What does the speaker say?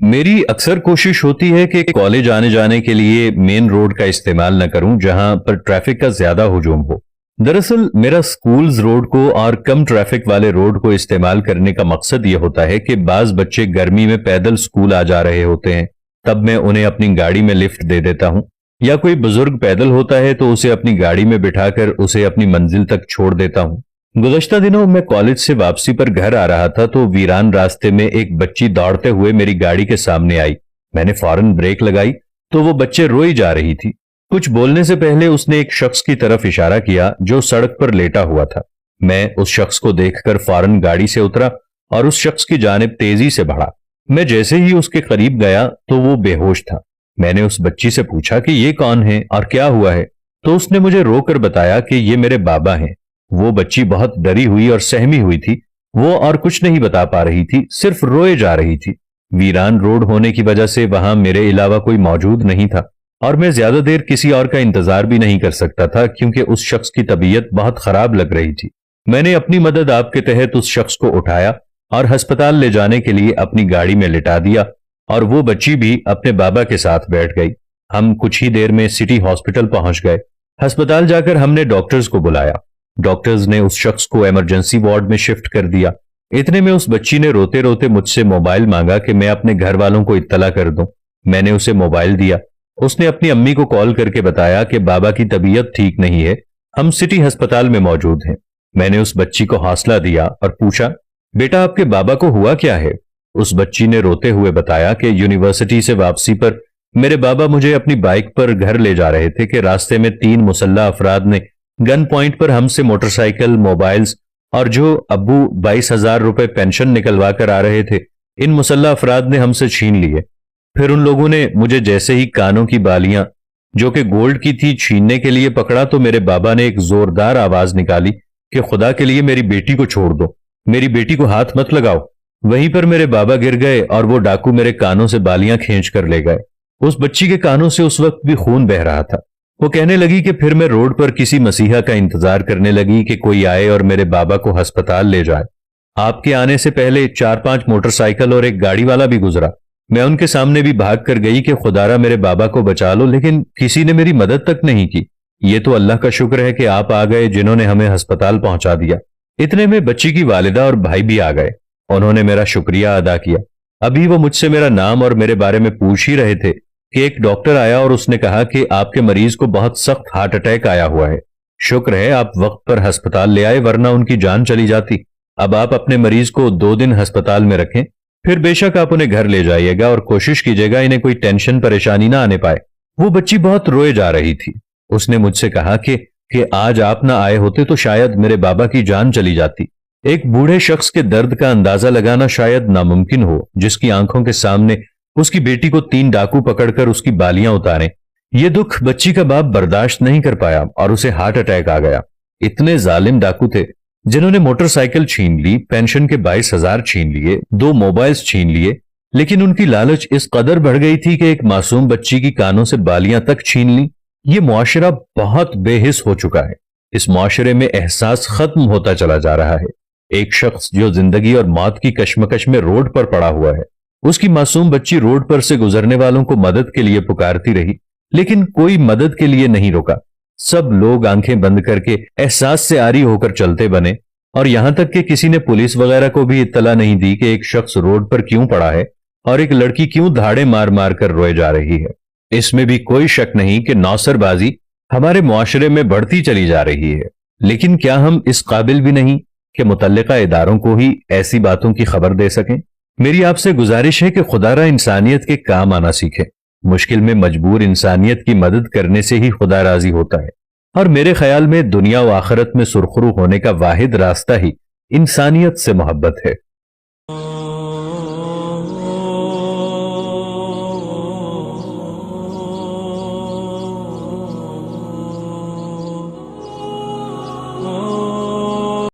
میری اکثر کوشش ہوتی ہے کہ کالج آنے جانے کے لیے مین روڈ کا استعمال نہ کروں جہاں پر ٹریفک کا زیادہ ہجوم ہو۔ دراصل میرا سکولز روڈ کو اور کم ٹریفک والے روڈ کو استعمال کرنے کا مقصد یہ ہوتا ہے کہ بعض بچے گرمی میں پیدل سکول آ جا رہے ہوتے ہیں، تب میں انہیں اپنی گاڑی میں لفٹ دے دیتا ہوں، یا کوئی بزرگ پیدل ہوتا ہے تو اسے اپنی گاڑی میں بٹھا کر اسے اپنی منزل تک چھوڑ دیتا ہوں۔ گزشتہ دنوں میں کالج سے واپسی پر گھر آ رہا تھا تو ویران راستے میں ایک بچی دوڑتے ہوئے میری گاڑی کے سامنے آئی۔ میں نے فوراً بریک لگائی تو وہ بچے روئی جا رہی تھی۔ کچھ بولنے سے پہلے اس نے ایک شخص کی طرف اشارہ کیا جو سڑک پر لیٹا ہوا تھا۔ میں اس شخص کو دیکھ کر فوراً گاڑی سے اترا اور اس شخص کی جانب تیزی سے بڑھا۔ میں جیسے ہی اس کے قریب گیا تو وہ بے ہوش تھا۔ میں نے اس بچی سے پوچھا کہ یہ کون ہے اور کیا ہوا ہے، تو اس نے مجھے رو کر بتایا کہ یہ میرے بابا ہیں۔ وہ بچی بہت ڈری ہوئی اور سہمی ہوئی تھی، وہ اور کچھ نہیں بتا پا رہی تھی، صرف روئے جا رہی تھی۔ ویران روڈ ہونے کی وجہ سے وہاں میرے علاوہ کوئی موجود نہیں تھا اور میں زیادہ دیر کسی اور کا انتظار بھی نہیں کر سکتا تھا کیونکہ اس شخص کی طبیعت بہت خراب لگ رہی تھی۔ میں نے اپنی مدد آپ کے تحت اس شخص کو اٹھایا اور ہسپتال لے جانے کے لیے اپنی گاڑی میں لٹا دیا اور وہ بچی بھی اپنے بابا کے ساتھ بیٹھ گئی۔ ہم کچھ ہی دیر میں سٹی ہاسپٹل پہنچ گئے۔ ہسپتال جا کر ہم نے ڈاکٹرز کو بلایا۔ ڈاکٹرز نے اس شخص کو ایمرجنسی وارڈ میں شفٹ کر دیا۔ اتنے میں اس بچی نے روتے روتے مجھ سے موبائل مانگا کہ میں اپنے گھر والوں کو اطلاع کر دوں۔ میں نے اسے موبائل دیا۔ اس نے اپنی امی کو کال کر کے بتایا کہ بابا کی طبیعت ٹھیک نہیں ہے، ہم سٹی ہسپتال میں موجود ہیں۔ میں نے اس بچی کو حوصلہ دیا اور پوچھا، بیٹا آپ کے بابا کو ہوا کیا ہے؟ اس بچی نے روتے ہوئے بتایا کہ یونیورسٹی سے واپسی پر میرے بابا مجھے اپنی بائک پر گھر لے جا رہے تھے کہ راستے میں 3 مسلح افراد نے گن پوائنٹ پر ہم سے موٹر سائیکل، موبائلز اور جو ابو 22,000 روپے پینشن نکلوا کر آ رہے تھے، ان مسلح افراد نے ہم سے چھین لیے۔ پھر ان لوگوں نے مجھے جیسے ہی کانوں کی بالیاں جو کہ گولڈ کی تھی چھیننے کے لیے پکڑا تو میرے بابا نے ایک زوردار آواز نکالی کہ خدا کے لیے میری بیٹی کو چھوڑ دو، میری بیٹی کو ہاتھ مت لگاؤ۔ وہیں پر میرے بابا گر گئے اور وہ ڈاکو میرے کانوں سے بالیاں کھینچ کر لے گئے۔ اس بچی کے کانوں سے اس وقت بھی خون بہ رہا تھا۔ وہ کہنے لگی کہ پھر میں روڈ پر کسی مسیحا کا انتظار کرنے لگی کہ کوئی آئے اور میرے بابا کو ہسپتال لے جائے۔ آپ کے آنے سے پہلے 4-5 موٹر سائیکل اور ایک گاڑی والا بھی گزرا۔ میں ان کے سامنے بھی بھاگ کر گئی کہ خدارا میرے بابا کو بچا لو، لیکن کسی نے میری مدد تک نہیں کی۔ یہ تو اللہ کا شکر ہے کہ آپ آ گئے جنہوں نے ہمیں ہسپتال پہنچا دیا۔ اتنے میں بچی کی والدہ اور بھائی بھی آ گئے۔ انہوں نے میرا شکریہ ادا کیا۔ ابھی وہ مجھ سے میرا نام اور میرے بارے میں پوچھ ہی رہے تھے کہ ایک ڈاکٹر آیا اور اس نے کہا کہ آپ کے مریض کو بہت سخت ہارٹ اٹیک آیا ہوا ہے۔ شکر ہے آپ وقت پر ہسپتال لے آئے ورنہ ان کی جان چلی جاتی۔ اب آپ اپنے مریض کو 2 دن ہسپتال میں رکھیں، پھر بے شک آپ انہیں گھر لے جائیے گا اور کوشش کیجیے گا انہیں کوئی ٹینشن پریشانی نہ آنے پائے۔ وہ بچی بہت روئے جا رہی تھی۔ اس نے مجھ سے کہا کہ آج آپ نہ آئے ہوتے تو شاید میرے بابا کی جان چلی جاتی۔ ایک بوڑھے شخص کے درد کا اندازہ لگانا شاید ناممکن ہو جس کی آنکھوں کے سامنے اس کی بیٹی کو 3 ڈاکو پکڑ کر اس کی بالیاں اتاریں۔ یہ دکھ بچی کا باپ برداشت نہیں کر پایا اور اسے ہارٹ اٹیک آ گیا۔ اتنے ظالم ڈاکو تھے جنہوں نے موٹر سائیکل چھین لی، پینشن کے 22,000 چھین لیے، 2 موبائلز چھین لیے، لیکن ان کی لالچ اس قدر بڑھ گئی تھی کہ ایک معصوم بچی کی کانوں سے بالیاں تک چھین لی۔ یہ معاشرہ بہت بے حس ہو چکا ہے۔ اس معاشرے میں احساس ختم ہوتا چلا جا رہا ہے۔ ایک شخص جو زندگی اور موت کی کشمکش میں روڈ پر پڑا ہوا ہے، اس کی معصوم بچی روڈ پر سے گزرنے والوں کو مدد کے لیے پکارتی رہی، لیکن کوئی مدد کے لیے نہیں رکا۔ سب لوگ آنکھیں بند کر کے احساس سے عاری ہو کر چلتے بنے، اور یہاں تک کہ کسی نے پولیس وغیرہ کو بھی اطلاع نہیں دی کہ ایک شخص روڈ پر کیوں پڑا ہے اور ایک لڑکی کیوں دھاڑے مار مار کر روئے جا رہی ہے۔ اس میں بھی کوئی شک نہیں کہ نوسر بازی ہمارے معاشرے میں بڑھتی چلی جا رہی ہے، لیکن کیا ہم اس قابل بھی نہیں کہ متعلقہ اداروں کو ہی ایسی باتوں کی خبر دے سکیں؟ میری آپ سے گزارش ہے کہ خدا را انسانیت کے کام آنا سیکھیں۔ مشکل میں مجبور انسانیت کی مدد کرنے سے ہی خدا راضی ہوتا ہے، اور میرے خیال میں دنیا و آخرت میں سرخرو ہونے کا واحد راستہ ہی انسانیت سے محبت ہے۔